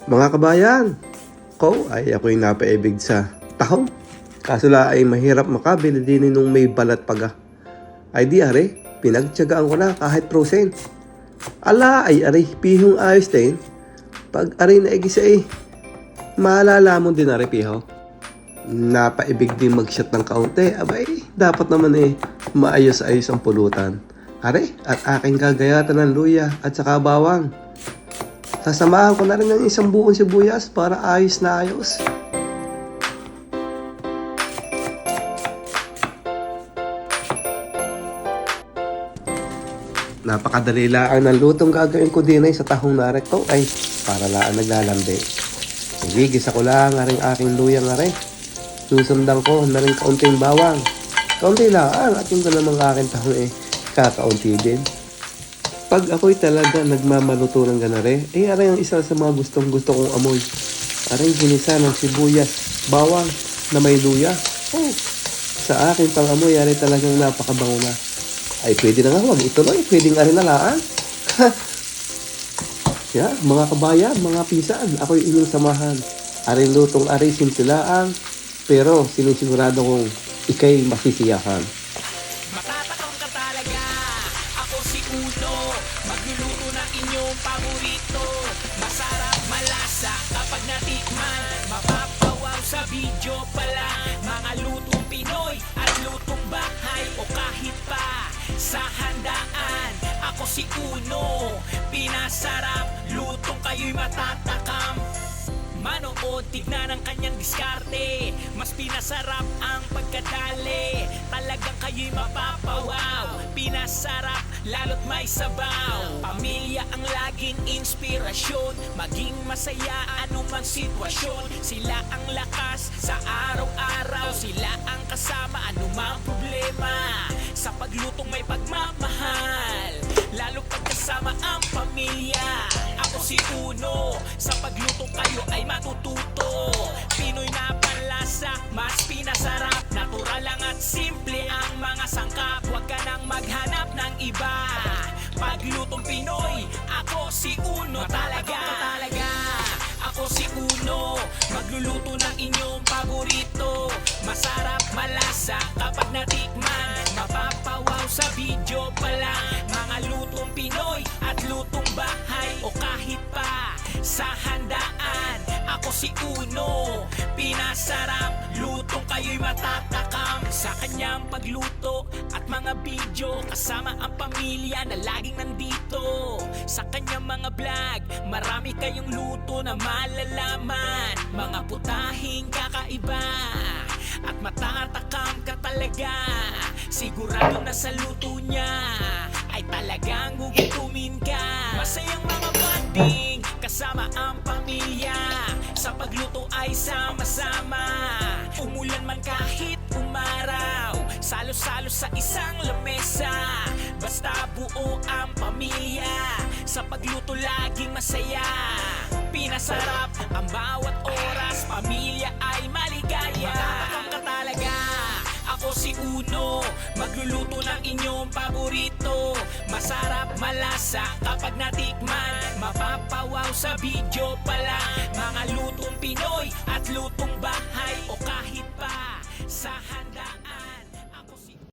Mga kabayan, ako'y napaibig sa tahong. Kaso la ay mahirap makabili din nung may balat paga. Ay di are, pinagtyagaan ko na kahit prosen. Ala ay are, pihong ayos din. Pag are na igisa maalala mo din are piho. Napaibig din mag-shot ng kaunti. Abay, dapat naman maayos-ayos ang pulutan. Are, at aking gagayatan ng luya at saka bawang. Sasamahan ko na rin ng isang buong sibuyas para ayos na ayos. Napakadali lang ng lutong gagawin ko din sa tahong narekto ay para laan naglalandi. Igigisa ko lang nga rin aking luya nga rin. Susundan ko na rin kaunting bawang. Kaunti lang at yung namang aking tahong kakaunti din. Pag ako'y talaga nagmamaluto ng ganare, aray ang isa sa mga gusto kong amoy. Aray ginisa ng sibuyas, bawang na may luya. Sa akin pang amoy, aray talagang napakabango na. Ay pwede na nga, wag ituloy, pwedeng aray na laan. Mga kabayan, mga pisan, ako'y inyong samahan. Aray lutong aray simpilaang, pero sinisigurado kong ikay masisiyahan. Magluluto ng inyong paborito. Masarap, malasa kapag natikman. Mapapawaw sa video pala. Mga lutong Pinoy at lutong bahay o kahit pa sa handaan. Ako si Uno, pinasarap. Lutong kayo'y matatakam. Manood, tignan ang kanyang diskarte. Mas pinasarap ang pagkadali. Talagang kayo'y mapapawaw. Pinasarap, lalo't may sabaw. Pamilya ang laging inspirasyon. Maging masaya anumang sitwasyon. Sila ang lakas sa araw-araw. Sila ang kasama anumang problema. Sa paglutong may pagmamahal. Lalo pagkasama ang pamilya. Ako si Uno, sa paglutong kayo ay matututo. Pinoy na panlasa, mas pinasarap. Natural lang at simple ang mga sangkap. Huwag ka nang maghanap ng iba. Paglutong Pinoy, ako si Uno talaga. Ako si Uno, magluluto ng inyong paborito. Masarap, malasa kapag natikman. Mapapawaw sa video pala. Mga lutong Pinoy at lutong bahay o kahit pa sa handaan. Ako si Uno, pinasarap. Lutong kayo'y matatakam. Sa kanyang pagluto at mga video, kasama ang pamilya na laging nandito. Sa kanyang mga vlog, marami kayong luto na malalaman. Mga putahing kakaiba at matatakam ka talaga. Sigurado na sa luto niya ay talagang gugutumin ka. Masayang mga bonding kasama ang pamilya. Sa pagluto ay sama-sama. Umulan man kahit umaraw, salo-salo sa isang lamesa. Basta buo ang pamilya. Sa pagluto laging masaya. Pinasarap ang bawat oras. Pamilya ay maligaya. Matatakam ka talaga. Ako si Uno, magluluto ng inyong paborito. Masarap, malasa kapag natikman. Mapapawaw sa video pala. Mga lutong Pinoy at lutong bahay o kahit pa sa handa.